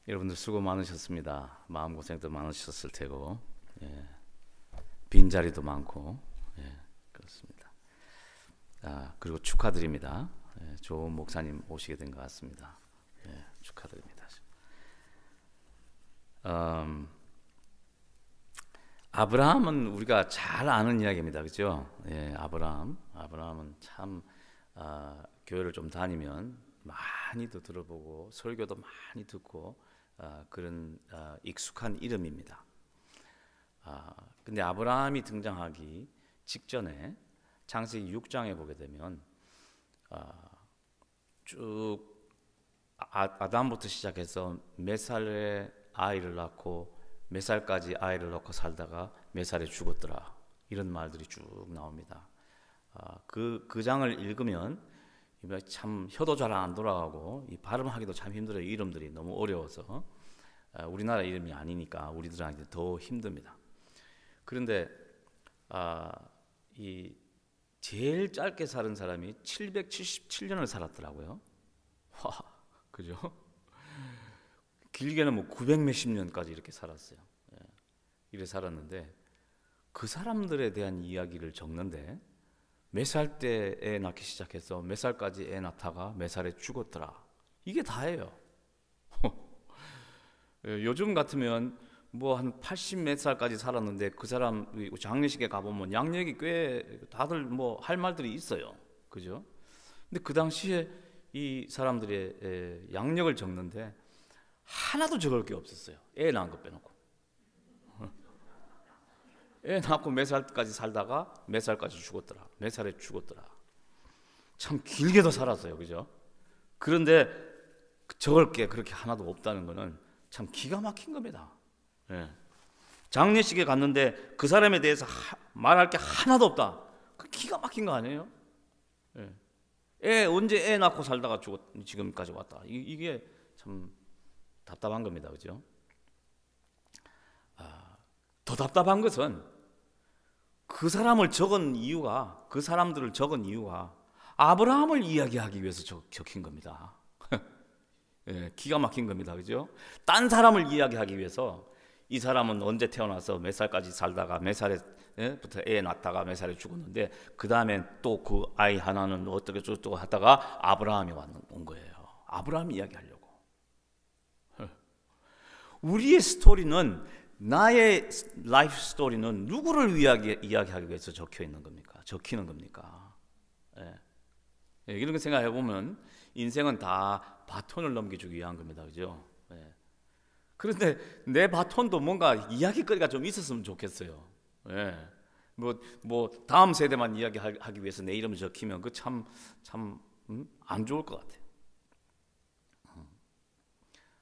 여러분들 수고 많으셨습니다. 마음고생도 많으셨을 테고, 예. 빈자리도 많고, 예, 그렇습니다. 그리고 축하드립니다. 예, 좋은 목사님 오시게 된 것 같습니다. 예, 축하드립니다. 아브라함은 우리가 잘 아는 이야기입니다. 그죠? 예, 아브라함은 참 교회를 좀 다니면 많이도 들어보고 설교도 많이 듣고 그런 익숙한 이름입니다. 근데 아브라함이 등장하기 직전에 창세기 6장에 보게 되면 쭉 아담부터 시작해서 몇 살에 아이를 낳고 몇 살까지 아이를 낳고 살다가 몇 살에 죽었더라, 이런 말들이 쭉 나옵니다. 그 장을 읽으면 참 혀도 잘 안 돌아가고 이 발음하기도 참 힘들어요. 이름들이 너무 어려워서. 우리나라 이름이 아니니까 우리들한테 더 힘듭니다. 그런데 이 제일 짧게 사는 사람이 777년을 살았더라고요. 와, 그죠? 길게는 뭐 900 몇십 년까지 이렇게 살았어요. 예, 이래 살았는데 그 사람들에 대한 이야기를 적는데 몇 살 때 애 낳기 시작해서 몇 살까지 애 낳다가 몇 살에 죽었더라, 이게 다예요. 요즘 같으면 뭐 한 80 몇 살까지 살았는데 그 사람 장례식에 가보면 양력이 꽤 다들 뭐 할 말들이 있어요. 그죠? 근데 그 당시에 이 사람들의 양력을 적는데 하나도 적을 게 없었어요. 애 낳은 거 빼놓고. 애 낳고 몇 살까지 살다가 몇 살까지 죽었더라, 몇 살에 죽었더라. 참 길게도 살았어요. 그죠? 그런데 적을 게 그렇게 하나도 없다는 거는 참 기가 막힌 겁니다. 예. 장례식에 갔는데 그 사람에 대해서 말할 게 하나도 없다. 그 기가 막힌 거 아니에요? 예. 언제 애 낳고 살다가 지금까지 왔다. 이게 참 답답한 겁니다. 그죠? 더 답답한 것은 그 사람들을 적은 이유가 아브라함을 이야기하기 위해서 적힌 겁니다. 예, 기가 막힌 겁니다. 그죠? 딴 사람을 이야기하기 위해서 이 사람은 언제 태어나서 몇 살까지 살다가 몇 살부터 애 낳다가 몇 살에 죽었는데 그 다음에 또 그 아이 하나는 어떻게 저쩌고 하다가 아브라함이 온 거예요. 아브라함 이야기하려고. 우리의 스토리는, 나의 라이프 스토리는 누구를 이야기하기 위해서 적히는 겁니까? 예. 예, 이런 거 생각해 보면 인생은 다 바톤을 넘겨주기 위한 겁니다. 그죠? 예. 그런데 내 바톤도 뭔가 이야기거리가 좀 있었으면 좋겠어요. 예. 뭐 다음 세대만 이야기하기 위해서 내 이름을 적히면 그 참 안 좋을 것 같아요.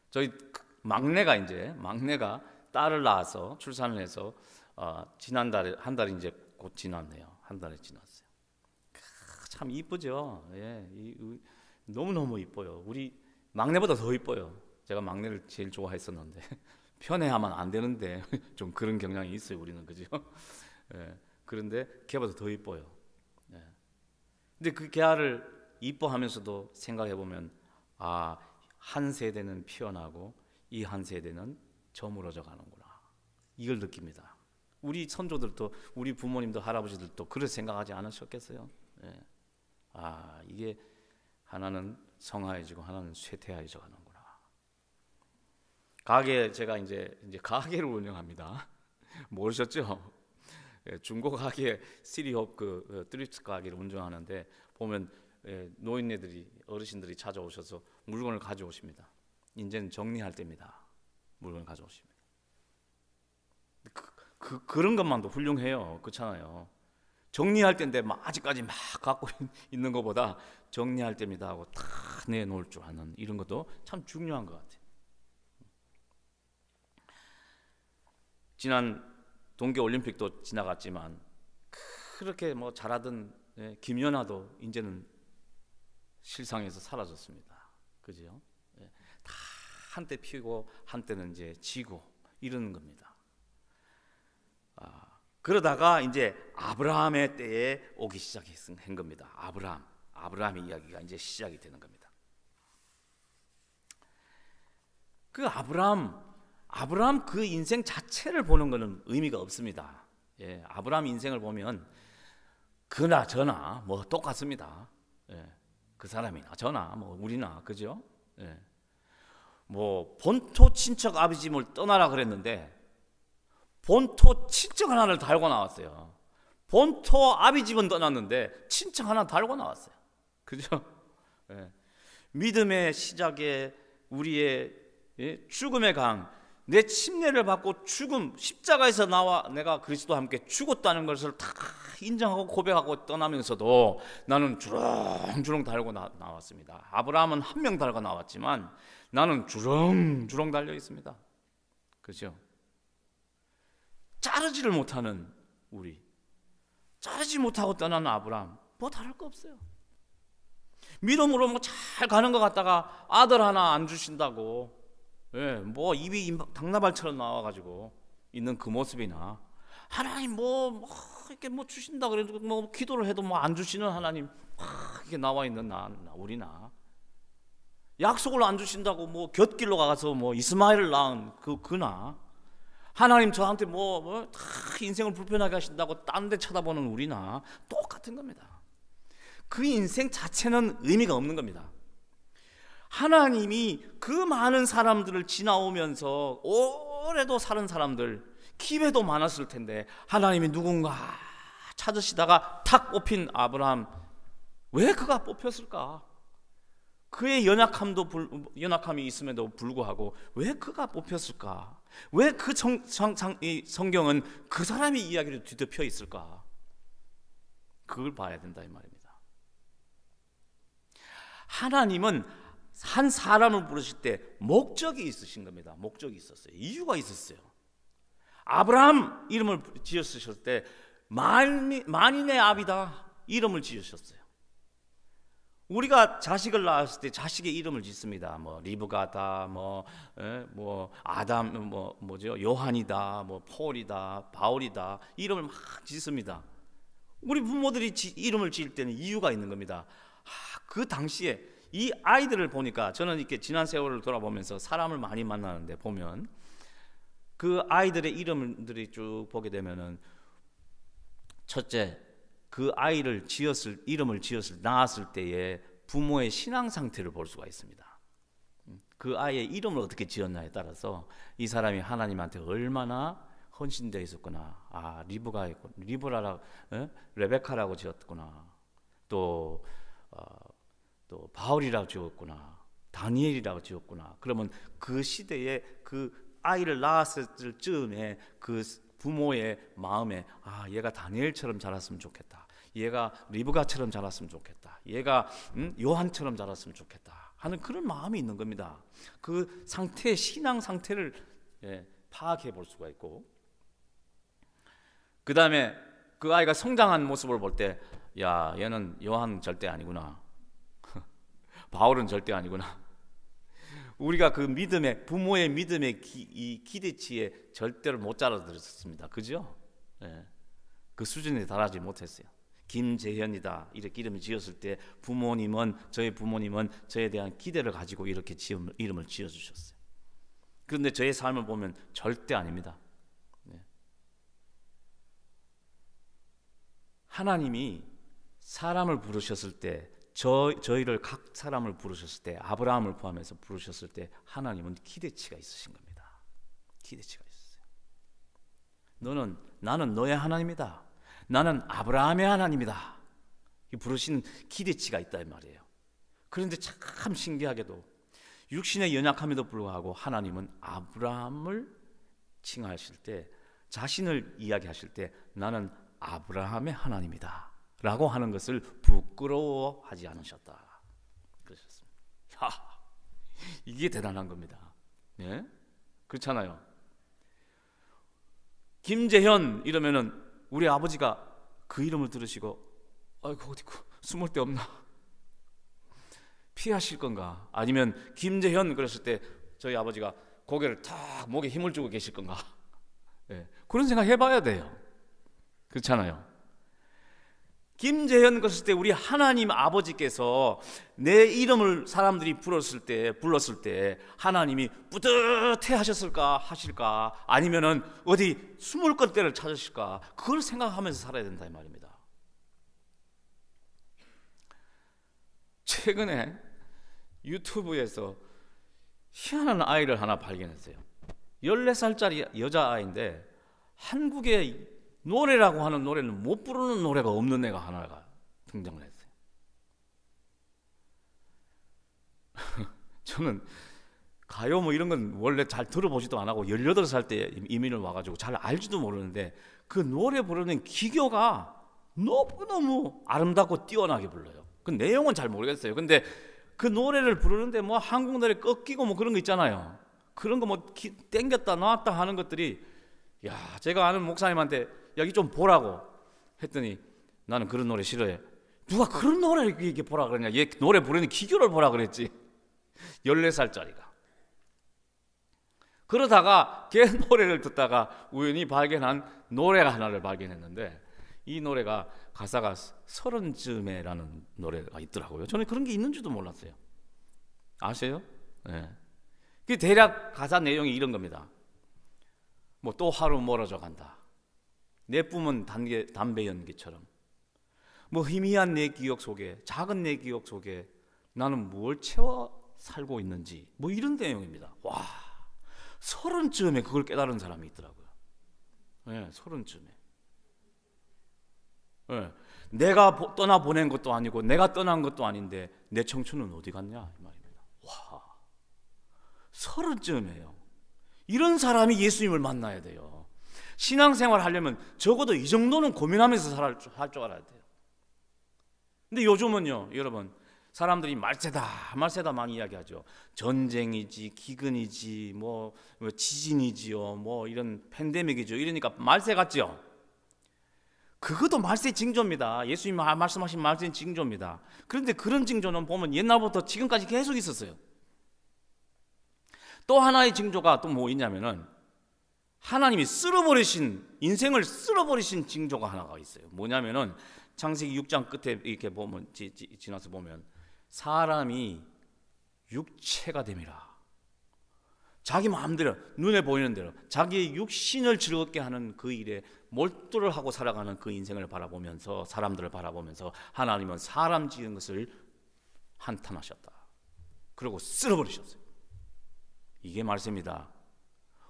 저희 막내가 딸을 낳아서 출산을 해서 지난달에 한 달이 이제 곧 지났네요. 한 달이 지났어요. 참 이쁘죠. 예, 너무 이뻐요. 우리 막내보다 더 이뻐요. 제가 막내를 제일 좋아했었는데 편애하면 안 되는데 좀 그런 경향이 있어요. 우리는. 그죠? 예, 그런데 걔보다 더 이뻐요. 예. 근데 그 걔를 이뻐하면서도 생각해 보면 한 세대는 피어나고 이 한 세대는 저물어져 가는구나, 이걸 느낍니다. 우리 선조들도, 우리 부모님도, 할아버지들도 그렇게 생각하지 않으셨겠어요? 예. 이게 하나는 성화해지고 하나는 쇠퇴해져 가는구나. 제가 이제 가게를 운영합니다. 모르셨죠? 예, 중고 가게 시리홉 트리프트 가게를 운영하는데 보면 어르신들이 찾아오셔서 물건을 가져오십니다. 이제는 정리할 때입니다. 물건을 가져오십니다. 그런 것만도 훌륭해요. 그렇잖아요. 정리할 때인데 아직까지 막 갖고 있는 것보다 정리할 때입니다 하고 다 내놓을 줄 아는 이런 것도 참 중요한 것 같아요. 지난 동계올림픽도 지나갔지만 그렇게 뭐 잘하던 김연아도 이제는 실상에서 사라졌습니다. 그죠? 다 한때 피고 한때는 이제 지고 이러는 겁니다. 그러다가 이제 아브라함의 때에 오기 시작한 겁니다. 아브라함의 이야기가 이제 시작이 되는 겁니다. 그 아브라함 그 인생 자체를 보는 것은 의미가 없습니다. 예, 아브라함 인생을 보면 그나 저나 뭐 똑같습니다. 예, 그 사람이나 저나 뭐 우리나 그죠? 예. 뭐 본토 친척 아비 집을 떠나라 그랬는데 본토 친척 하나를 달고 나왔어요. 본토 아비 집은 떠났는데 친척 하나 달고 나왔어요. 그죠? 예. 믿음의 시작에 우리의 죽음의 강, 내 침례를 받고 죽음, 십자가에서 나와 내가 그리스도와 함께 죽었다는 것을 다 인정하고 고백하고 떠나면서도 나는 주렁주렁 달고 나왔습니다. 아브라함은 한 명 달고 나왔지만 나는 주렁주렁 달려 있습니다. 그렇죠? 자르지를 못하는 우리, 자르지 못하고 떠나는 아브라함, 뭐 다를 거 없어요. 믿음으로 뭐 잘 가는 것 같다가 아들 하나 안 주신다고, 예, 뭐 입이 당나발처럼 나와가지고 있는 그 모습이나 하나님 뭐 이렇게 뭐 주신다 그래도 뭐 기도를 해도 뭐 안 주시는 하나님 이렇게 나와 있는 우리나 약속을 안 주신다고 뭐 곁길로 가서 뭐 이스마엘을 낳은 그나 하나님 저한테 다 인생을 불편하게 하신다고 딴 데 쳐다보는 우리나 똑같은 겁니다. 그 인생 자체는 의미가 없는 겁니다. 하나님이 그 많은 사람들을 지나오면서 오래도 사는 사람들, 기회도 많았을 텐데 하나님이 누군가 찾으시다가 탁 뽑힌 아브라함, 왜 그가 뽑혔을까? 그의 연약함이 있음에도 불구하고 왜 그가 뽑혔을까? 왜 그 성경은 그 사람의 이야기를 뒤덮여 있을까? 그걸 봐야 된다 이 말입니다. 하나님은 한 사람을 부르실 때 목적이 있으신 겁니다. 목적이 있었어요. 이유가 있었어요. 아브라함 이름을 지으셨을 때 만인의 아비다 이름을 지으셨어요. 우리가 자식을 낳았을 때 자식의 이름을 짓습니다. 뭐 리브가다, 뭐 아담, 뭐죠? 요한이다, 뭐 폴이다, 바울이다 이름을 막 짓습니다. 우리 부모들이 이름을 지을 때는 이유가 있는 겁니다. 그 당시에 이 아이들을 보니까 저는 이렇게 지난 세월을 돌아보면서 사람을 많이 만나는데 보면 그 아이들의 이름들이 쭉 보게 되면은 첫째, 그 아이를 이름을 낳았을 때의 부모의 신앙 상태를 볼 수가 있습니다. 그 아이의 이름을 어떻게 지었냐에 따라서 이 사람이 하나님한테 얼마나 헌신되어 있었구나. 리브라라고, 레베카라고 지었구나. 또 바울이라고 지었구나. 다니엘이라고 지었구나. 그러면 그 시대에 그 아이를 낳았을 즈음에 그 부모의 마음에 얘가 다니엘처럼 자랐으면 좋겠다. 얘가 리브가처럼 자랐으면 좋겠다. 얘가 요한처럼 자랐으면 좋겠다 하는 그런 마음이 있는 겁니다. 그 상태, 신앙 상태를 파악해 볼 수가 있고, 그 다음에 그 아이가 성장한 모습을 볼 때 얘는 요한 절대 아니구나. 바울은 절대 아니구나. 우리가 그 부모의 믿음의 이 기대치에 절대로 못 자라들었습니다. 그죠? 예. 그 수준에 달하지 못했어요. 김재현이다 이렇게 이름을 지었을 때 저희 부모님은 저에 대한 기대를 가지고 이렇게 이름을 지어주셨어요. 그런데 저의 삶을 보면 절대 아닙니다. 네. 하나님이 사람을 부르셨을 때 저희를 각 사람을 부르셨을 때 아브라함을 포함해서 부르셨을 때 하나님은 기대치가 있으신 겁니다. 기대치가 있었어요. 나는 너의 하나님이다. 나는 아브라함의 하나님이다. 부르시는 기대치가 있다 이 말이에요. 그런데 참 신기하게도 육신의 연약함에도 불구하고 하나님은 아브라함을 칭하실 때, 자신을 이야기하실 때 나는 아브라함의 하나님이다 라고 하는 것을 부끄러워하지 않으셨다 그러셨습니다. 이게 대단한 겁니다. 네? 그렇잖아요. 김재현 이러면은 우리 아버지가 그 이름을 들으시고 아이고 어디 숨을 데 없나 피하실 건가? 아니면 김재현 그랬을 때 저희 아버지가 고개를 탁 목에 힘을 주고 계실 건가? 네. 그런 생각 해봐야 돼요. 그렇잖아요. 김재현 갔을 때 우리 하나님 아버지께서 내 이름을 사람들이 불렀을 때 하나님이 뿌듯해 하실까? 아니면은 어디 숨을 것 때를 찾으실까? 그걸 생각하면서 살아야 된다 이 말입니다. 최근에 유튜브에서 희한한 아이를 하나 발견했어요. 14살짜리 여자아이인데 한국의 노래라고 하는 노래는 못 부르는 노래가 없는 애가 하나가 등장을 했어요. 저는 가요 뭐 이런 건 원래 잘 들어보지도 안 하고 18살 때 이민을 와가지고 잘 알지도 모르는데 그 노래 부르는 기교가 너무너무 아름답고 뛰어나게 불러요. 그 내용은 잘 모르겠어요. 근데 그 노래를 부르는데 뭐 한국 노래 꺾이고 뭐 그런 거 있잖아요. 그런 거 뭐 땡겼다 놨다 하는 것들이, 야, 제가 아는 목사님한테 여기 좀 보라고 했더니 나는 그런 노래 싫어해. 누가 그런 노래를 이렇게 보라 그러냐? 얘 노래 부르는 기교를 보라 그랬지. 14살짜리가. 그러다가 걔 노래를 듣다가 우연히 발견한 노래가 하나를 발견했는데 이 노래가 가사가 서른쯤에라는 노래가 있더라고요. 저는 그런 게 있는 줄도 몰랐어요. 아세요? 네. 그 대략 가사 내용이 이런 겁니다. 뭐 또 하루 멀어져 간다. 내 뿜은 담배 연기처럼. 뭐 희미한 내 기억 속에, 작은 내 기억 속에 나는 뭘 채워 살고 있는지, 뭐 이런 내용입니다. 와, 30쯤에 그걸 깨달은 사람이 있더라고요. 네, 30쯤에. 네, 내가 떠나보낸 것도 아니고 내가 떠난 것도 아닌데 내 청춘은 어디 갔냐 이 말입니다. 와, 30쯤에요. 이런 사람이 예수님을 만나야 돼요. 신앙생활 하려면 적어도 이 정도는 고민하면서 할 줄 알아야 돼요. 근데 요즘은요, 여러분, 사람들이 말세다 많이 이야기하죠. 전쟁이지, 기근이지, 뭐 지진이지요, 뭐 이런 팬데믹이죠. 이러니까 말세 같죠. 그것도 말세 징조입니다. 예수님이 말씀하신 말세 징조입니다. 그런데 그런 징조는 보면 옛날부터 지금까지 계속 있었어요. 또 하나의 징조가 또 뭐 있냐면은 하나님이 인생을 쓸어버리신 징조가 하나가 있어요. 뭐냐면은 창세기 6장 끝에 이렇게 보면 지나서 보면 사람이 육체가 됨이라. 자기 마음대로 눈에 보이는 대로 자기의 육신을 즐겁게 하는 그 일에 몰두를 하고 살아가는 그 인생을 바라보면서, 사람들을 바라보면서 하나님은 사람 지은 것을 한탄하셨다. 그리고 쓸어버리셨어요. 이게 말세입니다.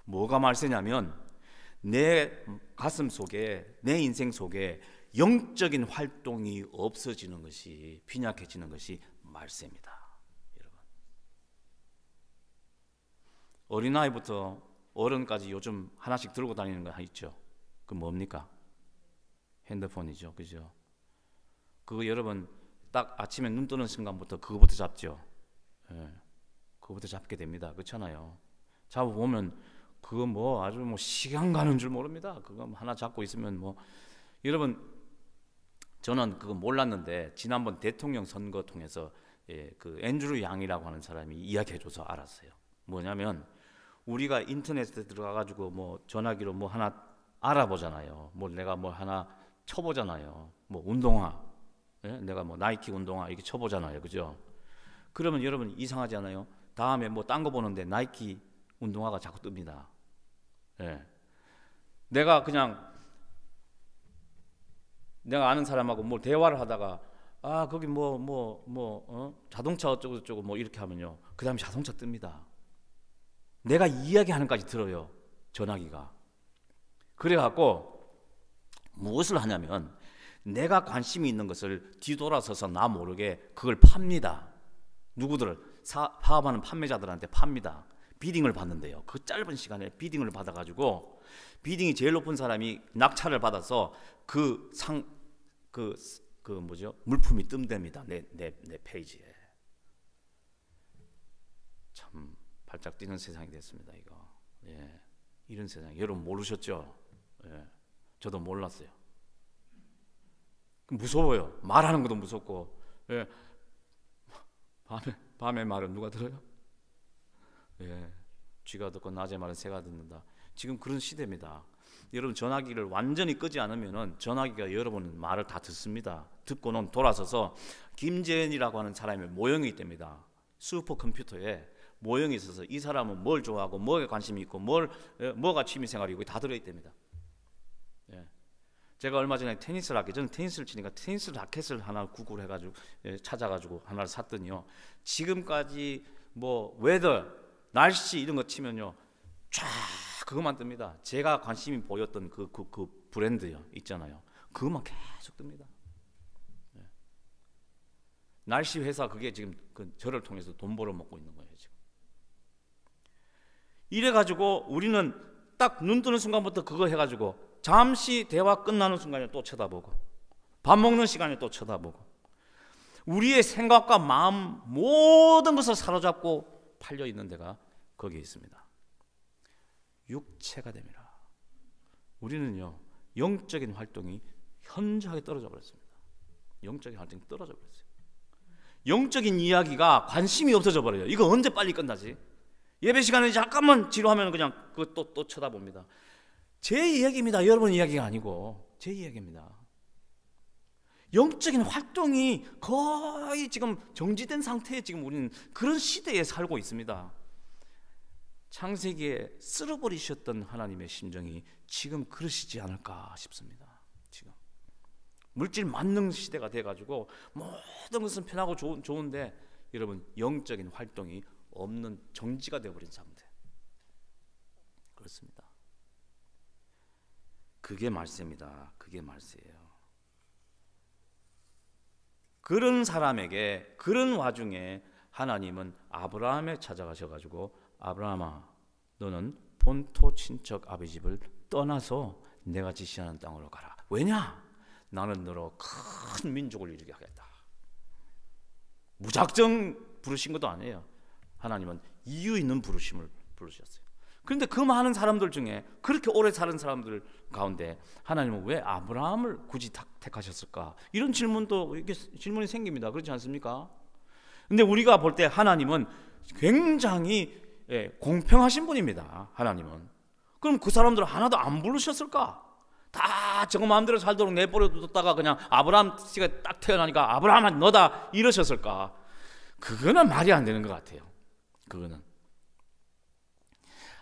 뭐가 말세냐면 내 가슴 속에, 내 인생 속에 영적인 활동이 없어지는 것이, 빈약해지는 것이 말세입니다. 여러분, 어린아이부터 어른까지 요즘 하나씩 들고 다니는 거 있죠. 그 뭡니까? 핸드폰이죠. 그죠? 그거 여러분 딱 아침에 눈 뜨는 순간부터 그거부터 잡죠. 예, 그거부터 잡게 됩니다. 그렇잖아요. 잡아보면 그거 뭐 아주 뭐 시간 가는 줄 모릅니다. 그거 하나 잡고 있으면 뭐. 여러분, 저는 그거 몰랐는데 지난번 대통령 선거 통해서 그 앤드류 양이라고 하는 사람이 이야기해줘서 알았어요. 뭐냐면 우리가 인터넷에 들어가가지고 뭐 전화기로 뭐 하나 알아보잖아요. 뭐 내가 뭐 하나 쳐보잖아요. 뭐 운동화, 내가 뭐 나이키 운동화 이렇게 쳐보잖아요. 그죠? 그러면 여러분 이상하지 않아요? 다음에 뭐 딴 거 보는데 나이키 운동화가 자꾸 뜹니다. 예. 내가 아는 사람하고 뭘 대화를 하다가 거기 자동차 어쩌고 저쩌고 뭐 이렇게 하면요, 그 다음에 자동차 뜹니다. 내가 이야기하는 까지 들어요, 전화기가. 그래갖고 무엇을 하냐면 내가 관심이 있는 것을 뒤돌아서서 나 모르게 그걸 팝니다. 누구들을 파업하는 판매자들한테 팝니다. 비딩을 받는데요. 그 짧은 시간에 비딩을 받아가지고 비딩이 제일 높은 사람이 낙찰을 받아서 물품이 뜬답니다. 내 페이지에. 참 발짝 뛰는 세상이 됐습니다. 이거. 예, 이런 세상 여러분 모르셨죠? 예, 저도 몰랐어요. 무서워요. 말하는 것도 무섭고. 예, 밤에 말은 누가 들어요? 예, 쥐가 듣고 낮에 말은 새가 듣는다. 지금 그런 시대입니다. 여러분 전화기를 완전히 끄지 않으면은 전화기가 여러분 말을 다 듣습니다. 듣고는 돌아서서 김재현이라고 하는 사람의 모형이 있답니다. 슈퍼컴퓨터에 모형이 있어서 이 사람은 뭘 좋아하고 뭐에 관심이 있고 뭐가 취미생활이고 다 들어있답니다. 예. 제가 얼마 전에 테니스 라켓, 저는 테니스를 치니까 테니스 라켓을 하나 구글해가지고 찾아가지고 하나를 샀더니요, 지금까지 뭐 웨더, 날씨 이런 거 치면요 쫙 그것만 뜹니다. 제가 관심이 보였던 그 브랜드요 있잖아요, 그것만 계속 뜹니다. 네. 날씨 회사 그게 지금 저를 통해서 돈 벌어먹고 있는 거예요 지금. 이래가지고 우리는 딱 눈 뜨는 순간부터 그거 해가지고 잠시 대화 끝나는 순간에 또 쳐다보고, 밥 먹는 시간에 또 쳐다보고, 우리의 생각과 마음 모든 것을 사로잡고 팔려 있는 데가 거기에 있습니다. 육체가 됨이라. 우리는요 영적인 활동이 현저하게 떨어져 버렸습니다. 영적인 활동이 떨어져 버렸어요. 영적인 이야기가 관심이 없어져 버려요. 이거 언제 빨리 끝나지? 예배 시간에 잠깐만 지루하면 그냥 그거 또 쳐다봅니다. 제 이야기입니다. 여러분 이야기가 아니고 제 이야기입니다. 영적인 활동이 거의 지금 정지된 상태에 지금 우리는 그런 시대에 살고 있습니다. 창세기에 쓸어버리셨던 하나님의 심정이 지금 그러시지 않을까 싶습니다. 지금 물질 만능 시대가 돼가지고 모든 것은 편하고 좋은데 여러분 영적인 활동이 없는 정지가 되어버린 상태. 그렇습니다. 그게 말세입니다. 그게 말세예요. 그런 사람에게, 그런 와중에 하나님은 아브라함에 찾아가셔가지고, 아브라함아 너는 본토 친척 아비 집을 떠나서 내가 지시하는 땅으로 가라. 왜냐? 나는 너로 큰 민족을 이루게 하겠다. 무작정 부르신 것도 아니에요. 하나님은 이유 있는 부르심을 부르셨어요. 그런데 그 많은 사람들 중에, 그렇게 오래 사는 사람들 가운데 하나님은 왜 아브라함을 굳이 택하셨을까? 이런 질문도, 이렇게 질문이 생깁니다. 그렇지 않습니까? 근데 우리가 볼 때 하나님은 굉장히 공평하신 분입니다. 하나님은. 그럼 그 사람들을 하나도 안 부르셨을까? 다 저거 마음대로 살도록 내버려뒀다가 그냥 아브라함 씨가 딱 태어나니까 아브라함아 너다 이러셨을까? 그거는 말이 안 되는 것 같아요. 그거는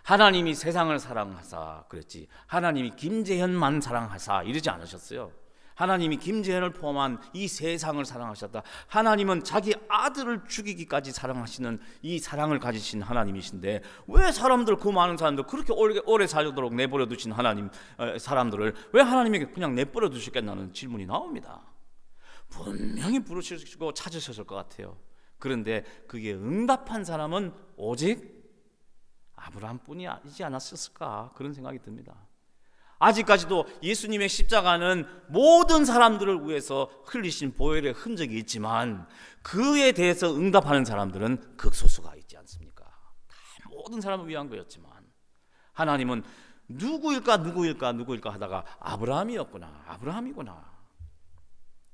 하나님이 세상을 사랑하사 그랬지, 하나님이 김재현만 사랑하사 이러지 않으셨어요. 하나님이 김재현을 포함한 이 세상을 사랑하셨다. 하나님은 자기 아들을 죽이기까지 사랑하시는 이 사랑을 가지신 하나님이신데, 왜 사람들, 그 많은 사람들, 그렇게 오래 살도록 내버려 두신 하나님, 사람들을 왜 하나님에게 그냥 내버려 두셨겠냐는 질문이 나옵니다. 분명히 부르시고 찾으셨을 것 같아요. 그런데 그게 응답한 사람은 오직 아브라함뿐이지 않았을까, 그런 생각이 듭니다. 아직까지도 예수님의 십자가는 모든 사람들을 위해서 흘리신 보혈의 흔적이 있지만 그에 대해서 응답하는 사람들은 극소수가 있지 않습니까? 다 모든 사람을 위한 거였지만 하나님은 누구일까 하다가 아브라함이구나.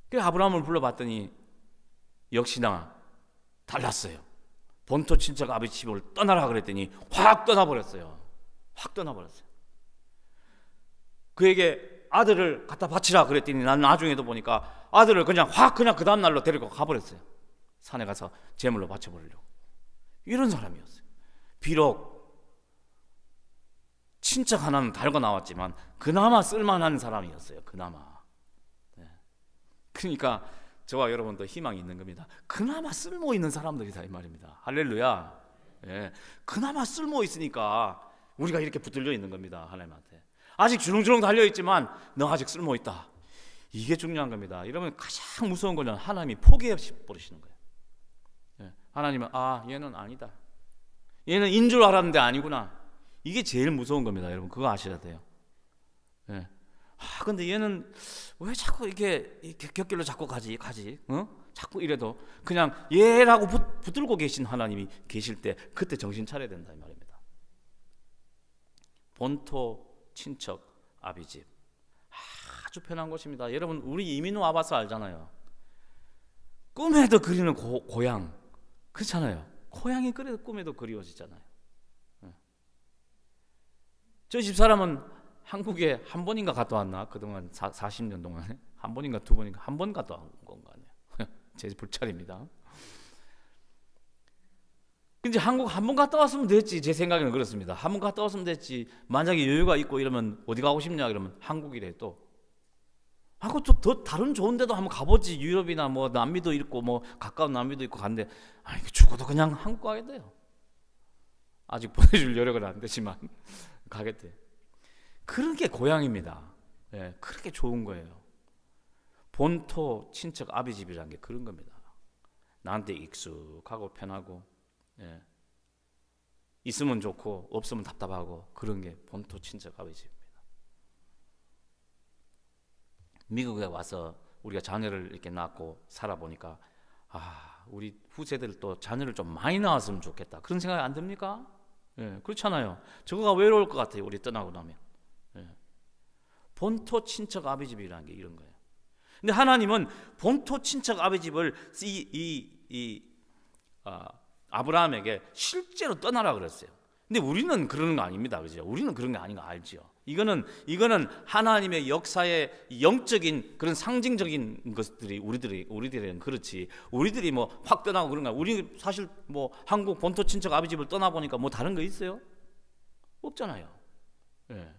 그래서 아브라함을 불러봤더니 역시나 달랐어요. 본토 친척 아비 집을 떠나라 그랬더니 확 떠나버렸어요. 그에게 아들을 갖다 바치라 그랬더니 난 나중에도 보니까 아들을 그냥 그 다음 날로 데리고 가버렸어요. 산에 가서 제물로 바쳐버리려고. 이런 사람이었어요. 비록 친척 하나는 달고 나왔지만 그나마 쓸만한 사람이었어요. 그나마. 네. 그러니까 저와 여러분도 희망이 있는 겁니다. 그나마 쓸모 있는 사람들이다 이 말입니다. 할렐루야. 예. 그나마 쓸모 있으니까 우리가 이렇게 붙들려 있는 겁니다. 하나님한테. 아직 주렁주렁 달려있지만 너 아직 쓸모있다. 이게 중요한 겁니다. 여러분 가장 무서운 거는 하나님이 포기해 버리시는 거예요. 예. 하나님은 얘는 아니다. 얘는 인 줄 알았는데 아니구나. 이게 제일 무서운 겁니다. 여러분 그거 아셔야 돼요. 예. 근데 얘는 왜 자꾸 이렇게 곁길로 자꾸 가지? 자꾸 이래도 그냥 얘라고 붙들고 계신 하나님이 계실 때 그때 정신 차려야 된다 이 말입니다. 본토 친척 아비집 아주 편한 곳입니다. 여러분 우리 이민 와봐서 알잖아요. 꿈에도 그리는 고향 그렇잖아요. 고향이 그래도 꿈에도 그리워지잖아요. 저 집사람은 한국에 한 번인가 갔다 왔나? 그동안 40년 동안에 한 번인가 두 번인가 한 번 갔다 온 건가 아니에요. 제 불찰입니다. 근데 한국 한 번 갔다 왔으면 됐지. 제 생각에는 그렇습니다. 한 번 갔다 왔으면 됐지. 만약에 여유가 있고 이러면 어디 가고 싶냐 그러면 한국이래. 또 하고 또 더 다른 좋은 데도 한번 가보지. 유럽이나 뭐 남미도 있고 뭐 가까운 남미도 있고 간데 아니 죽어도 그냥 한국 가게 돼요. 아직 보내줄 여력은 안 되지만 가겠대. 그런 게 고향입니다. 예, 그렇게 좋은 거예요. 본토 친척 아비 집이라는 게 그런 겁니다. 나한테 익숙하고 편하고, 예, 있으면 좋고 없으면 답답하고, 그런 게 본토 친척 아비 집입니다. 미국에 와서 우리가 자녀를 이렇게 낳고 살아보니까 우리 후세들도 자녀를 좀 많이 낳았으면 좋겠다, 그런 생각이 안 듭니까? 예, 그렇잖아요. 저거가 외로울 것 같아요, 우리 떠나고 나면. 예. 본토 친척 아비 집이라는 게 이런 거예요. 근데 하나님은 본토 친척 아비 집을 아브라함에게 실제로 떠나라 그랬어요. 근데 우리는 그러는 거 아닙니다, 그죠? 우리는 그런 게 아닌 거 알죠? 이거는 하나님의 역사의 영적인 그런 상징적인 것들이 우리들은 그렇지. 우리들이 뭐 확 떠나고 그런 거. 우리 사실 뭐 한국 본토 친척 아비 집을 떠나 보니까 뭐 다른 거 있어요? 없잖아요. 예.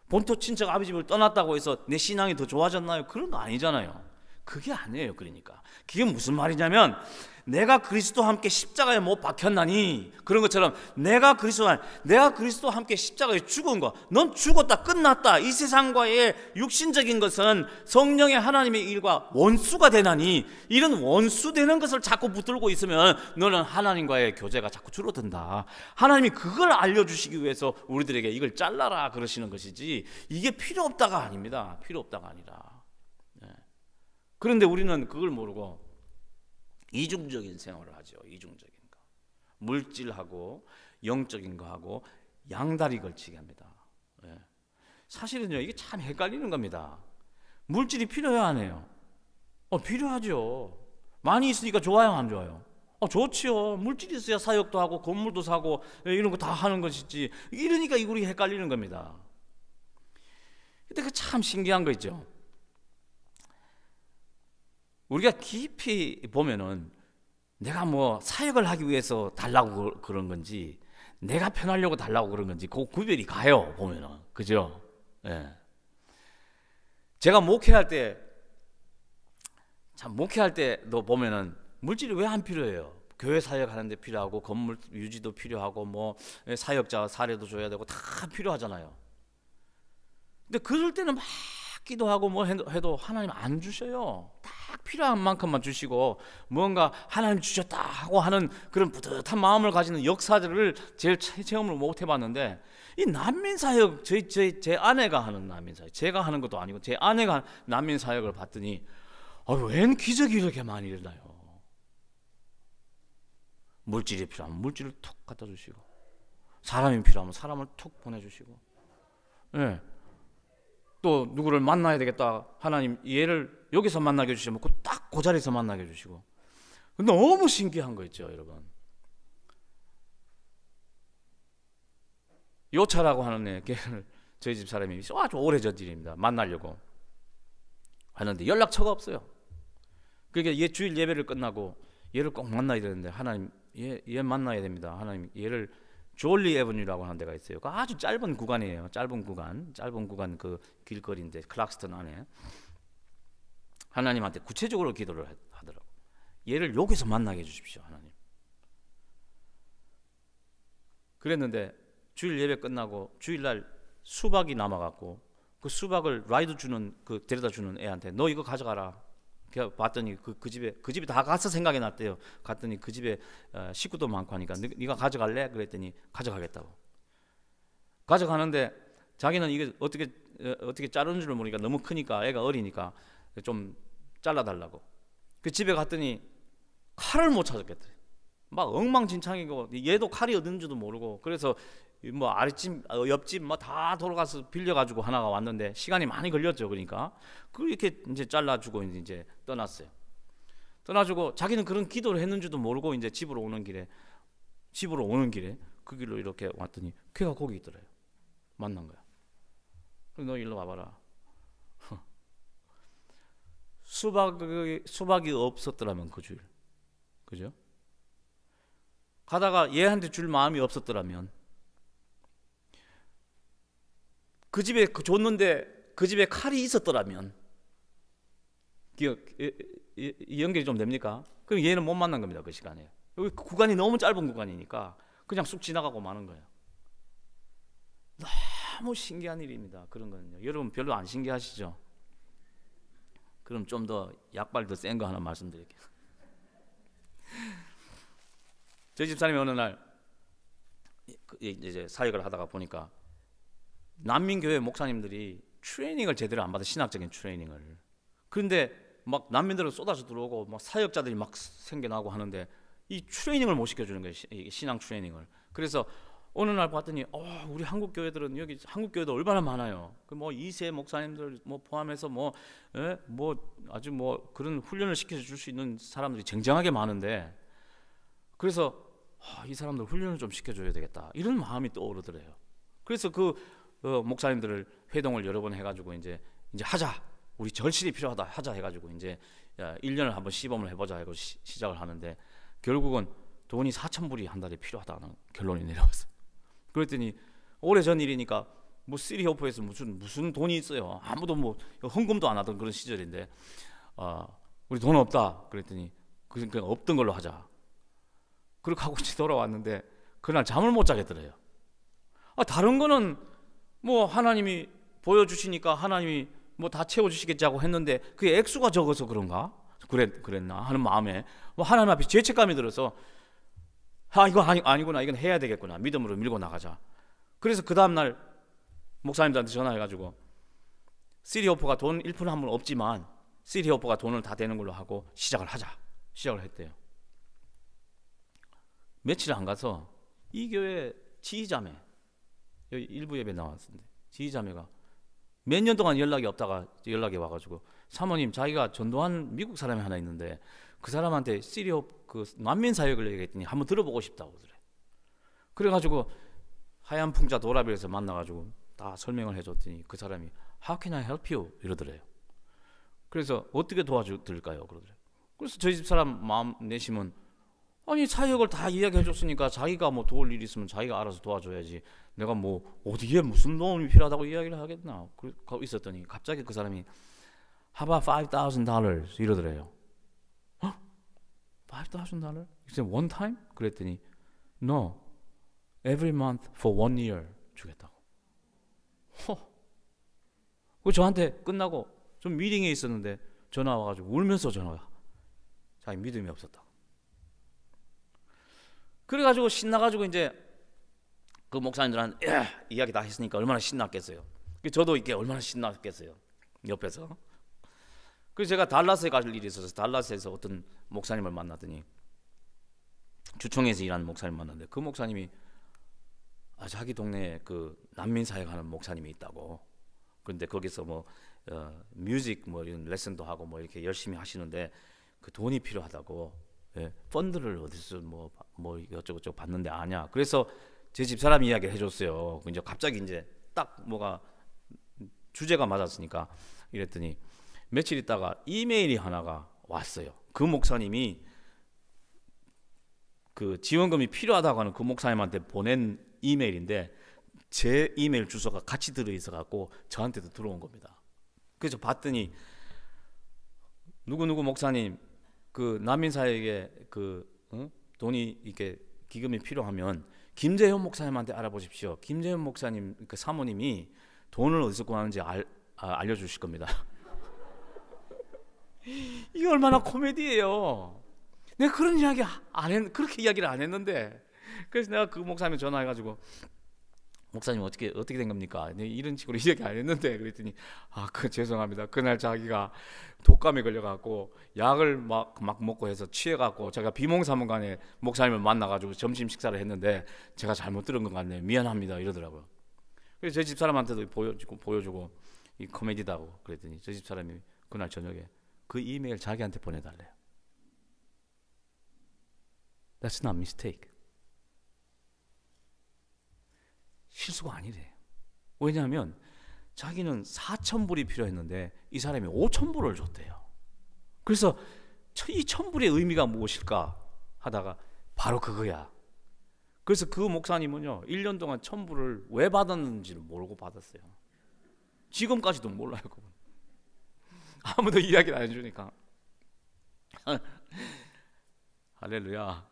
본토 친척 아비 집을 떠났다고 해서 내 신앙이 더 좋아졌나요? 그런 거 아니잖아요. 그게 아니에요. 그러니까 그게 무슨 말이냐면, 내가 그리스도와 함께 십자가에 못 박혔나니, 그런 것처럼 내가 그리스도와 함께 십자가에 죽은 거, 넌 죽었다, 끝났다. 이 세상과의 육신적인 것은 성령의 하나님의 일과 원수가 되나니, 이런 원수 되는 것을 자꾸 붙들고 있으면 너는 하나님과의 교제가 자꾸 줄어든다. 하나님이 그걸 알려주시기 위해서 우리들에게 이걸 잘라라 그러시는 것이지, 이게 필요 없다가 아닙니다. 필요 없다가 아니라. 그런데 우리는 그걸 모르고 이중적인 생활을 하죠. 이중적인 거, 물질하고 영적인 거하고 양다리 걸치게 합니다. 사실은요, 이게 참 헷갈리는 겁니다. 물질이 필요해야 안 해요? 필요하죠. 많이 있으니까 좋아요, 안 좋아요? 좋지요. 물질이 있어야 사역도 하고 건물도 사고 이런 거 다 하는 것이지. 이러니까 우리 헷갈리는 겁니다. 근데 그 참 신기한 거 있죠. 우리가 깊이 보면은 내가 뭐 사역을 하기 위해서 달라고 그런 건지, 내가 편하려고 달라고 그런 건지, 그 구별이 가요, 보면은. 그죠? 예. 제가 목회할 때도 보면은 물질이 왜 안 필요해요? 교회 사역하는 데 필요하고, 건물 유지도 필요하고, 뭐 사역자 사례도 줘야 되고, 다 필요하잖아요. 근데 그럴 때는 막 기도하고 뭐 해도 하나님 안 주셔요. 딱 필요한 만큼만 주시고, 뭔가 하나님 주셨다 하고 하는 그런 뿌듯한 마음을 가지는 역사들을 제일 체험을 못 해봤는데, 이 난민사역, 제 아내가 하는 난민사역, 제가 하는 것도 아니고 제 아내가 난민사역을 봤더니 웬 기적이 이렇게 많이 일어나요. 물질이 필요하면 물질을 툭 갖다 주시고, 사람이 필요하면 사람을 툭 보내주시고, 예. 또 누구를 만나야 되겠다, 하나님 얘를 여기서 만나게 해주시면 딱 그 자리에서 만나게 해주시고. 너무 신기한 거 있죠, 여러분. 요차라고 하는 애, 걔를 저희 집 사람이 아주 오래전 일입니다. 만나려고 하는데 연락처가 없어요. 그러니까 얘 주일 예배를 끝나고 얘를 꼭 만나야 되는데, 하나님 얘 만나야 됩니다. 하나님 얘를 졸리 에버뉴라고 하는 데가 있어요. 그 아주 짧은 구간이에요. 짧은 구간 그 길거리인데, 클락스턴 안에. 하나님한테 구체적으로 기도를 하더라고. 얘를 여기서 만나게 해주십시오, 하나님. 그랬는데 주일 예배 끝나고 주일날 수박이 남아갖고, 그 수박을 라이드 주는, 그 데려다 주는 애한테 너 이거 가져가라. 봤더니 그 집에 다 가서 생각이 났대요. 갔더니 그 집에 식구도 많고 하니까 네가 가져갈래? 그랬더니 가져가겠다고. 가져가는데 자기는 이게 어떻게 자르는 줄 모르니까, 너무 크니까, 애가 어리니까 좀 잘라달라고. 그 집에 갔더니 칼을 못 찾았겠대. 막 엉망진창이고, 얘도 칼이 어딘지도 모르고. 그래서 뭐 아랫집 옆집 뭐 다 돌아가서 빌려가지고 하나가 왔는데 시간이 많이 걸렸죠. 그러니까 그렇게 이제 잘라주고 이제 떠났어요. 떠나주고 자기는 그런 기도를 했는지도 모르고 이제 집으로 오는 길에 그 길로 이렇게 왔더니 걔가 거기 있더래요. 만난 거야. 너 일로 와봐라. 수박이 없었더라면 그 주일, 그죠? 가다가 얘한테 줄 마음이 없었더라면, 그 집에 줬는데 그 집에 칼이 있었더라면, 이 연결이 좀 됩니까? 그럼 얘는 못 만난 겁니다. 그 시간에. 여기 구간이 너무 짧은 구간이니까 그냥 쑥 지나가고 마는 거예요. 너무 신기한 일입니다. 그런 거는요. 여러분 별로 안 신기하시죠? 그럼 좀 더 약발 더 센 거 하나 말씀드릴게요. 저희 집사람이 어느 날 이제 사역을 하다가 보니까 난민교회 목사님들이 트레이닝을 제대로 안 받아, 신학적인 트레이닝을. 그런데 막 난민들은 쏟아져 들어오고 막 사역자들이 막 생겨나고 하는데 이 트레이닝을 못 시켜주는 거예요. 신앙 트레이닝을. 그래서 어느 날 봤더니 우리 한국 교회들은, 여기 한국 교회도 얼마나 많아요. 그 뭐 2세 목사님들 뭐 포함해서 뭐 아주 뭐 그런 훈련을 시켜줄 수 있는 사람들이 쟁쟁하게 많은데, 그래서 이 사람들 훈련을 좀 시켜줘야 되겠다, 이런 마음이 떠오르더래요. 그래서 그 목사님들을 회동을 여러 번 해가지고 이제 하자, 우리 절실히 필요하다 하자 해가지고 이제 1년을 한번 시범을 해보자 하고 시작을 하는데, 결국은 돈이 4,000불이 한 달에 필요하다는 결론이 내려왔어요. 그랬더니 오래전 일이니까 뭐 시리호프에서 무슨 돈이 있어요. 아무도 뭐 헌금도 안 하던 그런 시절인데, 우리 돈 없다 그랬더니 그러니까 없던 걸로 하자. 그렇게 하고 돌아왔는데 그날 잠을 못 자겠더래요. 다른 거는 뭐 하나님이 보여주시니까 하나님이 뭐 다 채워주시겠지 하고 했는데 그게 액수가 적어서 그런가? 그랬나 하는 마음에 하나님 앞에 죄책감이 들어서 이거 아니구나, 이건 해야 되겠구나, 믿음으로 밀고 나가자. 그래서 그 다음날 목사님들한테 전화해가지고 시리오퍼가 돈 1푼 한 푼 없지만 시리오퍼가 돈을 다 대는 걸로 하고 시작을 했대요. 며칠 안 가서 이 교회 지휘자매, 여기 일부 예배 나왔는데 지휘자매가 몇 년 동안 연락이 없다가 연락이 와가지고, 사모님, 자기가 전도한 미국 사람이 하나 있는데 그 사람한테 시리오 그 난민 사역을 얘기했더니 한번 들어보고 싶다고 그래. 그래가지고 하얀 풍자 도라비에서 만나가지고 다 설명을 해줬더니 그 사람이 How can I help you? 이러더래요. 그래서 어떻게 도와드릴까요? 그러더래요. 그래서 저희 집사람 마음 내심은, 아니 사역을 다 이야기해줬으니까 자기가 뭐 도울 일 있으면 자기가 알아서 도와줘야지, 내가 뭐 어디에 무슨 도움이 필요하다고 이야기를 하겠나. 그러고 있었더니 갑자기 그 사람이 How about $5,000? 이러더래요. $5,000? 이제 one time? 그랬더니 No, every month for 1 year 주겠다고. 그 저한테 끝나고 좀 미팅에 있었는데 전화 와가지고 울면서 전화가, 자기 믿음이 없었다. 그래가지고 신나가지고 이제 그 목사님들한테 이야기 다 했으니까 얼마나 신났겠어요. 저도 이게 얼마나 신났겠어요, 옆에서. 그래서 제가 달라스에 갈 일이 있어서 달라스에서 어떤 목사님을 만나더니, 주총에서 일하는 목사님 만났는데 그 목사님이 자기 동네에 그 난민 사역하는 목사님이 있다고. 그런데 거기서 뭐 뮤직 뭐 이런 레슨도 하고 뭐 이렇게 열심히 하시는데 그 돈이 필요하다고, 펀드를 어디서 뭐 이것저것 받는데 아냐. 그래서 제 집사람이 이야기를 해줬어요. 이제 갑자기 이제 딱 뭐가 주제가 맞았으니까 이랬더니 며칠 있다가 이메일이 하나가 왔어요. 그 목사님이 그 지원금이 필요하다고 하는 그 목사님한테 보낸 이메일인데 제 이메일 주소가 같이 들어있어 갖고 저한테도 들어온 겁니다. 그래서 봤더니 누구누구 목사님, 그 난민 사역에 그 돈이 이렇게 기금이 필요하면 김재현 목사님한테 알아보십시오. 김재현 목사님 그 사모님이 돈을 어디서 구하는지 알려주실 겁니다. 이게 얼마나 코미디예요. 내가 그런 이야기 그렇게 이야기를 안 했는데, 그래서 내가 그 목사님에 전화해가지고 목사님 어떻게 된 겁니까? 이런 식으로 이야기 안 했는데, 그랬더니 죄송합니다. 그날 자기가 독감에 걸려갖고 약을 막 먹고 해서 취해갖고 제가 비몽사몽간에 목사님을 만나가지고 점심 식사를 했는데 제가 잘못 들은 것 같네요. 미안합니다. 이러더라고요. 그래서 제 집사람한테도 보여주고 이 코미디다고 그랬더니 저 집사람이 그날 저녁에 그 이메일 자기한테 보내달래요. That's not mistake. 실수가 아니래. 왜냐하면 자기는 4,000불이 필요했는데 이 사람이 5,000불을 줬대요. 그래서 이 1,000불의 의미가 무엇일까 하다가 바로 그거야. 그래서 그 목사님은요 1년 동안 1,000불을 왜 받았는지를 모르고 받았어요. 지금까지도 몰라요. 그분. 아무도 이야기를 안 해주니까. 할렐루야.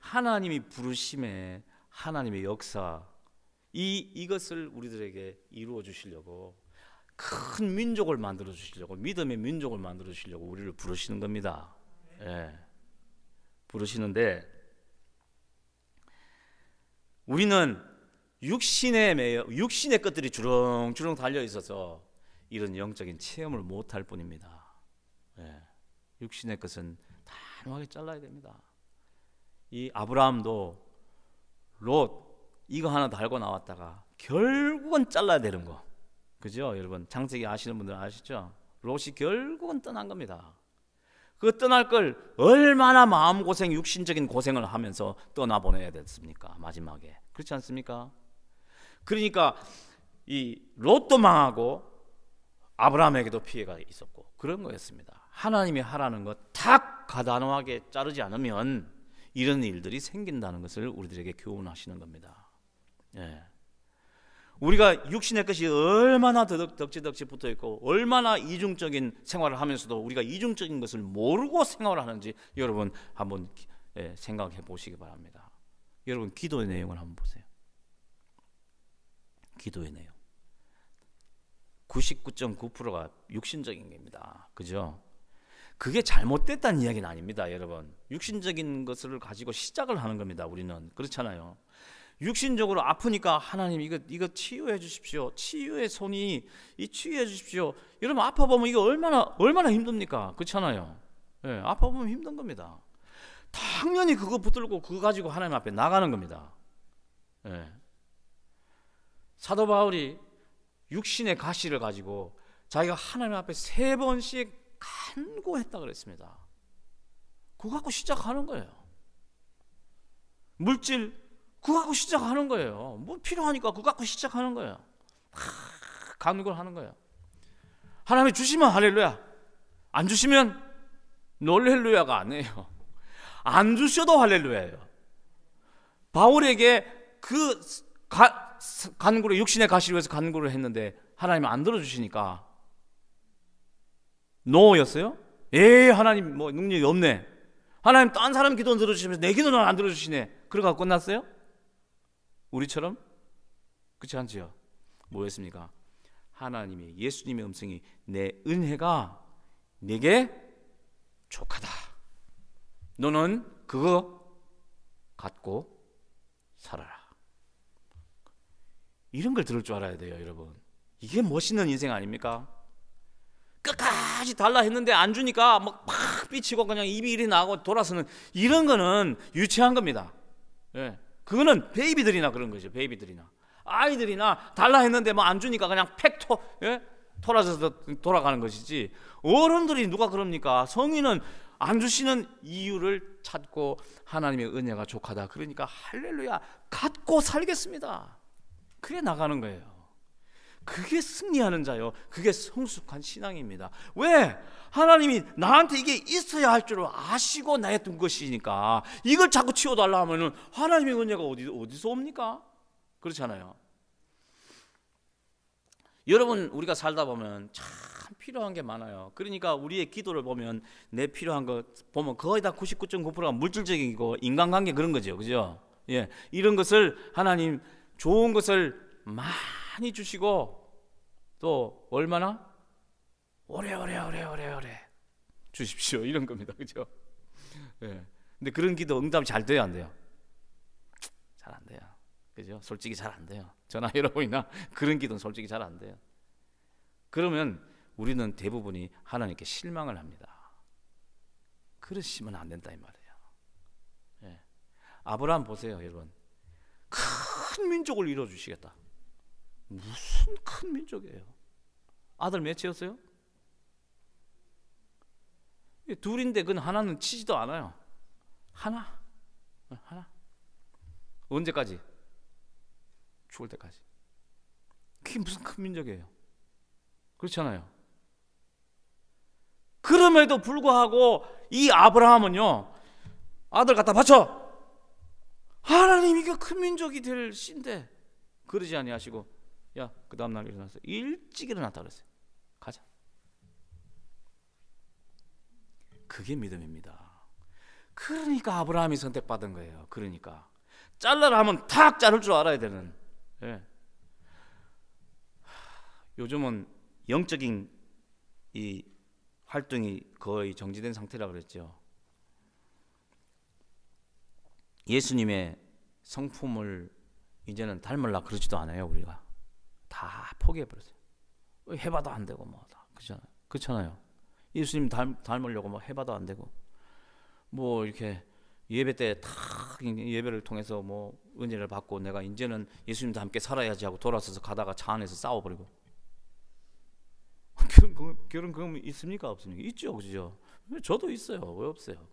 하나님이 부르심에 하나님의 역사 이것을 우리들에게 이루어 주시려고 큰 민족을 만들어 주시려고 믿음의 민족을 만들어 주시려고 우리를 부르시는 겁니다. 예. 부르시는데 우리는 육신의 것들이 주렁주렁 달려 있어서 이런 영적인 체험을 못할 뿐입니다. 예. 육신의 것은 단호하게 잘라야 됩니다. 이 아브라함도 롯 이거 하나 달고 나왔다가 결국은 잘라야 되는 거, 그죠? 여러분 창세기 아시는 분들 아시죠? 롯이 결국은 떠난 겁니다. 그 떠날 걸 얼마나 마음고생, 육신적인 고생을 하면서 떠나보내야 됐습니까? 마지막에. 그렇지 않습니까? 그러니까 이 롯도 망하고 아브라함에게도 피해가 있었고 그런 거였습니다. 하나님이 하라는 것 딱 가단하게 자르지 않으면 이런 일들이 생긴다는 것을 우리들에게 교훈하시는 겁니다. 예. 우리가 육신의 것이 얼마나 덕지덕지 붙어 있고 얼마나 이중적인 생활을 하면서도 우리가 이중적인 것을 모르고 생활을 하는지 여러분 한번 생각해 보시기 바랍니다. 여러분 기도의 내용을 한번 보세요. 기도의 내용 99.9%가 육신적인 겁니다. 그죠? 그게 잘못됐다는 이야기는 아닙니다. 여러분 육신적인 것을 가지고 시작을 하는 겁니다. 우리는 그렇잖아요. 육신적으로 아프니까 하나님 이거 치유해 주십시오. 치유의 손이 치유해 주십시오. 여러분 아파 보면 이거 얼마나 힘듭니까? 그렇잖아요. 예, 아파 보면 힘든 겁니다. 당연히 그거 붙들고 그거 가지고 하나님 앞에 나가는 겁니다. 예. 사도 바울이 육신의 가시를 가지고 자기가 하나님 앞에 3번씩 간구했다 그랬습니다. 그거 갖고 시작하는 거예요. 물질 그거 갖고 시작하는 거예요. 뭐 필요하니까 그거 갖고 시작하는 거예요. 간구를 하는 거예요. 하나님이 주시면 할렐루야, 안 주시면 놀렐루야가 아니에요. 안 주셔도 할렐루야예요. 바울에게 그 간구를 육신의 가시를 위해서 간구를 했는데 하나님이 안 들어주시니까 노였어요? 하나님 뭐 능력이 없네. 하나님 딴 사람 기도는 들어주시면서 내 기도는 안 들어주시네. 그러고 끝났어요? 우리처럼? 그렇지 않지요? 뭐였습니까? 하나님이 예수님의 음성이 내 은혜가 내게 족하다. 너는 그거 갖고 살아라. 이런 걸 들을 줄 알아야 돼요, 여러분. 이게 멋있는 인생 아닙니까? 끝까지 달라 했는데 안 주니까 막 삐치고 그냥 입이 이리 나고 돌아서는 이런 거는 유치한 겁니다. 예. 그거는 베이비들이나 그런 거죠. 베이비들이나 아이들이나 달라 했는데 뭐 안 주니까 그냥 토라져서 돌아가는 것이지, 어른들이 누가 그럽니까? 성인은 안 주시는 이유를 찾고 하나님의 은혜가 족하다. 그러니까 할렐루야 갖고 살겠습니다. 그래 나가는 거예요. 그게 승리하는 자요, 그게 성숙한 신앙입니다. 왜? 하나님이 나한테 이게 있어야 할 줄 아시고 나에 둔 것이니까 이걸 자꾸 치워달라 하면은 하나님의 은혜가 어디서 옵니까? 그렇잖아요. 여러분 우리가 살다 보면 참 필요한 게 많아요. 그러니까 우리의 기도를 보면 내 필요한 거 보면 거의 다 99.9%가 물질적이고 인간관계 그런 거죠. 그죠? 예, 이런 것을 하나님 좋은 것을 많이 주시고 또 얼마나 오래 주십시오 이런 겁니다. 그죠? 예. 근데 그런 기도 응답이 잘 돼요, 안 돼요? 잘 안 돼요. 그죠? 솔직히 잘 안 돼요. 저나 여러분이나 그런 기도는 솔직히 잘 안 돼요. 그러면 우리는 대부분이 하나님께 실망을 합니다. 그러시면 안 된다 이 말이에요. 예. 아브라함 보세요, 여러분. 큰 민족을 이루어 주시겠다. 무슨 큰 민족이에요? 아들 몇이었어요? 둘인데 그건 하나는 치지도 않아요. 하나. 언제까지? 죽을 때까지. 그게 무슨 큰 민족이에요. 그렇잖아요. 그럼에도 불구하고 이 아브라함은요, 아들 갖다 바쳐. 하나님, 이게 큰 민족이 될 씨인데 그러지 아니하시고, 야, 그 다음날 일어나서 일찍 일어났다 그랬어요. 가자. 그게 믿음입니다. 그러니까 아브라함이 선택받은 거예요. 그러니까 잘라라 하면 탁 자를 줄 알아야 되는. 예. 요즘은 영적인 이 활동이 거의 정지된 상태라 그랬죠. 예수님의 성품을 이제는 닮으려 그러지도 않아요. 우리가 다 포기해버렸어요. 해봐도 안 되고 뭐 다 그렇잖아요. 예수님 닮으려고 뭐 해봐도 안 되고, 뭐 이렇게 예배 때 탁 예배를 통해서 뭐 은혜를 받고 내가 이제는 예수님과 함께 살아야지 하고 돌아서서 가다가 차 안에서 싸워버리고. 그런 경험 있습니까? 없습니까? 있죠, 그죠? 저도 있어요. 왜 없어요?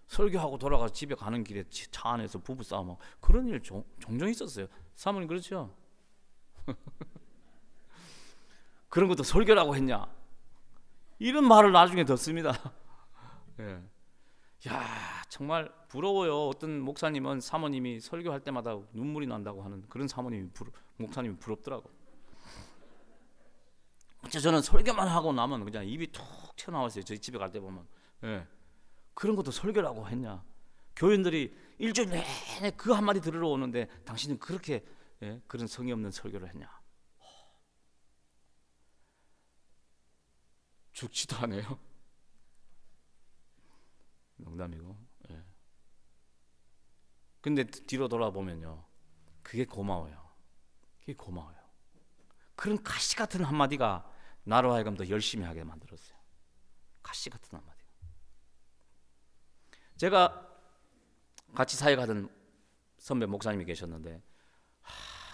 설교하고 돌아가서 집에 가는 길에 차 안에서 부부 싸움, 그런 일 종종 있었어요. 사모님 그렇죠? 그런 것도 설교라고 했냐? 이런 말을 나중에 듣습니다. 예. 야, 정말 부러워요. 어떤 목사님은 사모님이 설교할 때마다 눈물이 난다고 하는 그런 목사님이 부럽더라고. 저는 설교만 하고 나면 그냥 입이 툭 튀어나왔어요. 저희 집에 갈 때 보면. 예. 그런 것도 설교라고 했냐? 교인들이 일주일 내내 그 한마디 들으러 오는데 당신은 그렇게 그런 성의 없는 설교를 했냐? 죽지도 않아요. 농담이고. 예. 근데 뒤로 돌아보면요, 그게 고마워요. 그게 고마워요. 그런 가시 같은 한마디가 나로 하여금 더 열심히 하게 만들었어요. 가시 같은 한마디. 제가 같이 사역하던 선배 목사님이 계셨는데,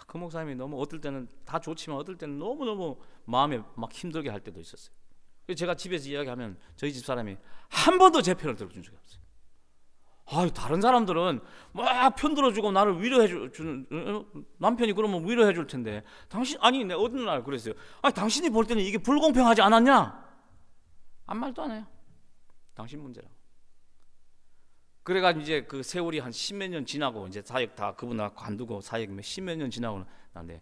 그 목사님이 너무 어떨 때는 다 좋지만 어떨 때는 너무너무 마음에 막 힘들게 할 때도 있었어요. 그래서 제가 집에서 이야기하면 저희 집 사람이 한 번도 제 편을 들어준 적이 없어요. 다른 사람들은 막 편 들어주고 나를 위로해주는, 남편이 그러면 위로해줄 텐데 당신, 아니 내가 어느 날 그랬어요. 당신이 볼 때는 이게 불공평하지 않았냐? 아무 말도 안 해요. 당신 문제라고. 그래가지고 이제 그 세월이 한 십몇 년 지나고 이제 사역 다 그분하고 관두고 사역 십몇 년 지나고 나는데,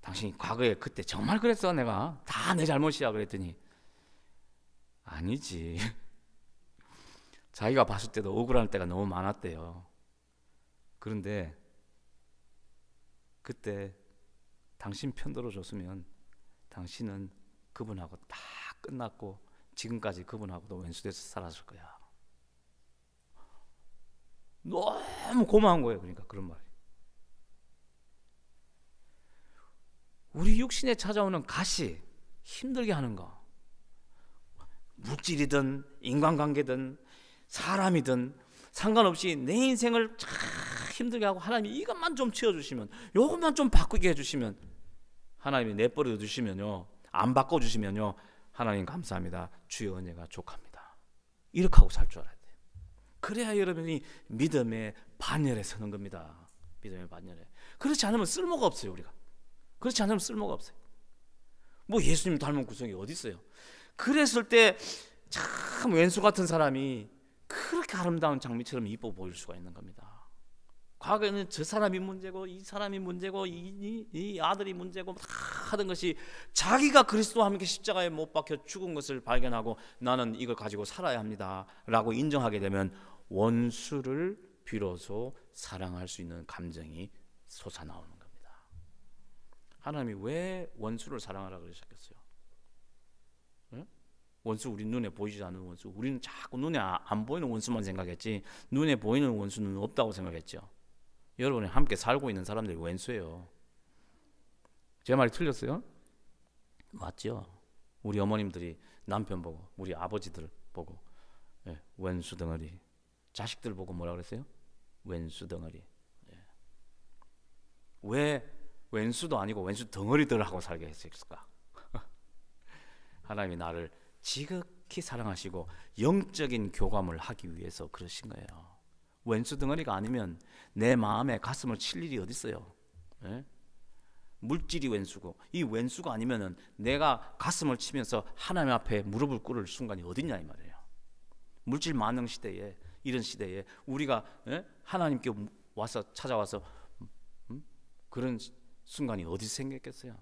당신이 과거에 그때 정말 그랬어? 내가 다 내 잘못이야 그랬더니, 아니지. 자기가 봤을 때도 억울할 때가 너무 많았대요. 그런데 그때 당신 편 들어줬으면 당신은 그분하고 다 끝났고 지금까지 그분하고도 왼수돼서 살았을 거야. 너무 고마운 거예요. 그러니까 그런 말이. 우리 육신에 찾아오는 가시, 힘들게 하는 거, 물질이든 인간관계든 사람이든 상관없이 내 인생을 참 힘들게 하고, 하나님이 이것만 좀 치워주시면, 이것만 좀 바꾸게 해주시면, 하나님이 내버려 두시면요, 안 바꿔주시면요, 하나님 감사합니다, 주의 은혜가 족합니다, 이렇게 하고 살 줄 알아야 돼요. 그래야 여러분이 믿음의 반열에 서는 겁니다. 믿음의 반열에. 그렇지 않으면 쓸모가 없어요. 우리가 그렇지 않으면 쓸모가 없어요. 뭐 예수님 닮은 구석이 어디 있어요? 그랬을 때 참 왼수 같은 사람이 그렇게 아름다운 장미처럼 이뻐 보일 수가 있는 겁니다. 과거에는 저 사람이 문제고 이 사람이 문제고 이 아들이 문제고 다 하던 것이, 자기가 그리스도와 함께 십자가에 못 박혀 죽은 것을 발견하고 나는 이걸 가지고 살아야 합니다 라고 인정하게 되면 원수를 비로소 사랑할 수 있는 감정이 솟아나오는 겁니다. 하나님이 왜 원수를 사랑하라 그러셨겠어요? 네? 원수, 우리 눈에 보이지 않는 원수, 우리는 자꾸 눈에 안 보이는 원수만 생각했지 눈에 보이는 원수는 없다고 생각했죠. 여러분이 함께 살고 있는 사람들이 원수예요. 제 말이 틀렸어요? 맞죠? 우리 어머님들이 남편 보고, 우리 아버지들 보고, 왼수 덩어리, 자식들 보고 뭐라 그랬어요? 왼수 덩어리. 왜 왼수도 아니고 왼수 덩어리들하고 살게 했을까? 하나님이 나를 지극히 사랑하시고 영적인 교감을 하기 위해서 그러신 거예요. 왼수 덩어리가 아니면 내 마음에 가슴을 칠 일이 어디 있어요? 물질이 왼수고, 이 왼수가 아니면은 내가 가슴을 치면서 하나님 앞에 무릎을 꿇을 순간이 어딨냐 이 말이에요. 물질 만능 시대에, 이런 시대에 우리가 하나님께 와서 찾아와서 그런 순간이 어디서 생겼겠어요?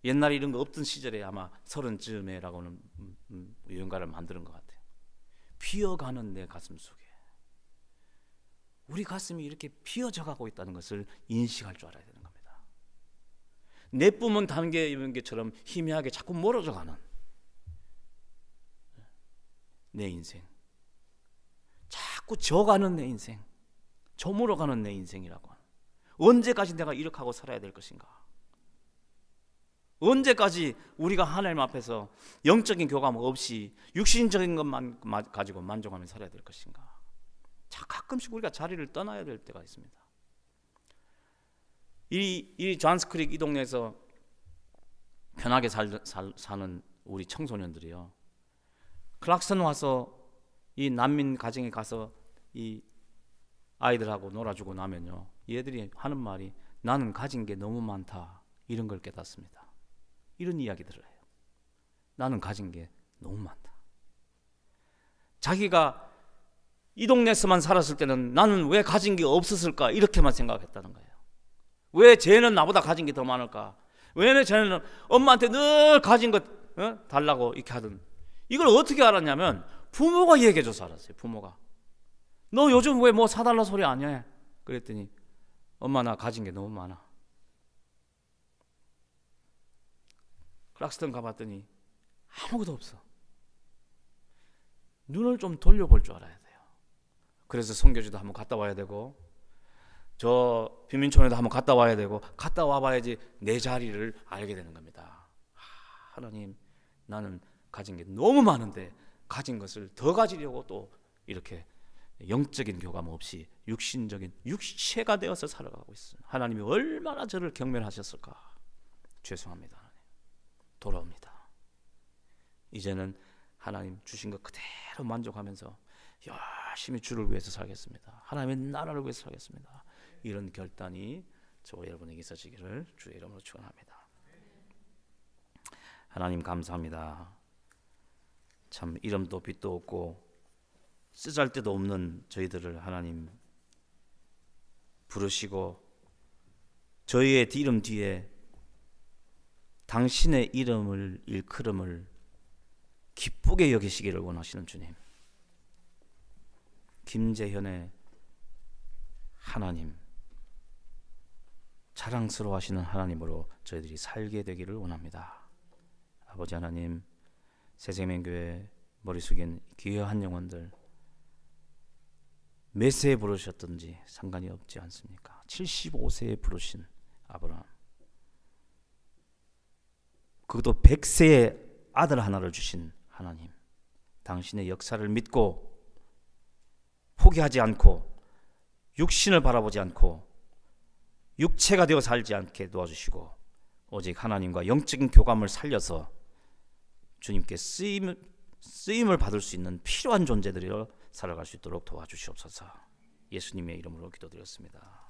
옛날에 이런 거 없던 시절에 아마 30쯤에라고는 유행가를 만드는 것 같아요. 피어가는 내 가슴 속에 우리 가슴이 이렇게 피어져 가고 있다는 것을 인식할 줄 알아야 되는 겁니다. 내뿜은 단계 이런 게처럼 희미하게 자꾸 멀어져 가는 내 인생, 자꾸 져가는 내 인생, 저물어가는 내 인생이라고 하는, 언제까지 내가 이렇게 하고 살아야 될 것인가? 언제까지 우리가 하나님 앞에서 영적인 교감 없이 육신적인 것만 가지고 만족하며 살아야 될 것인가? 자, 가끔씩 우리가 자리를 떠나야 될 때가 있습니다. 이 존스크릭 이 동네에서 편하게 사는 우리 청소년들이요, 클락슨 와서 이 난민 가정에 가서 이 아이들하고 놀아주고 나면요, 얘들이 하는 말이 나는 가진 게 너무 많다, 이런 걸 깨닫습니다. 이런 이야기들을 해요. 나는 가진 게 너무 많다. 자기가 이 동네에서만 살았을 때는 나는 왜 가진 게 없었을까, 이렇게만 생각했다는 거예요. 왜 쟤는 나보다 가진 게 더 많을까? 왜 쟤는 엄마한테 늘 가진 것 달라고 이렇게 하든, 이걸 어떻게 알았냐면 부모가 얘기해줘서 알았어요. 부모가 너 요즘 왜 뭐 사달라 소리 안 해? 그랬더니 엄마 나 가진 게 너무 많아. 클락스턴 가봤더니 아무것도 없어. 눈을 좀 돌려볼 줄 알아야 돼요. 그래서 선교지도 한번 갔다 와야 되고, 저 빈민촌에도 한번 갔다 와야 되고, 갔다 와봐야지 내 자리를 알게 되는 겁니다. 하나님, 나는 가진 게 너무 많은데 가진 것을 더 가지려고 또 이렇게 영적인 교감 없이 육신적인 육체가 되어서 살아가고 있어요. 하나님이 얼마나 저를 경멸하셨을까. 죄송합니다. 하나님. 돌아옵니다. 이제는 하나님 주신 것 그대로 만족하면서 열심히 주를 위해서 살겠습니다. 하나님의 나라를 위해서 살겠습니다. 이런 결단이 저와 여러분에게 있어지기를 주의 이름으로 축원합니다. 하나님 감사합니다. 참 이름도 빛도 없고 쓰잘데도 없는 저희들을 하나님 부르시고, 저희의 이름 뒤에 당신의 이름을 일컬음을 기쁘게 여기시기를 원하시는 주님, 김재현의 하나님, 자랑스러워하시는 하나님으로 저희들이 살게 되기를 원합니다. 아버지 하나님, 새생명교회 머리 숙인 귀한 영혼들 몇 세에 부르셨든지 상관이 없지 않습니까? 75세에 부르신 아브라함, 그것도 100세의 아들 하나를 주신 하나님, 당신의 역사를 믿고 포기하지 않고 육신을 바라보지 않고 육체가 되어 살지 않게 도와주시고, 오직 하나님과 영적인 교감을 살려서 주님께 쓰임을 받을 수 있는 필요한 존재들이로 살아갈 수 있도록 도와주시옵소서. 예수님의 이름으로 기도드렸습니다.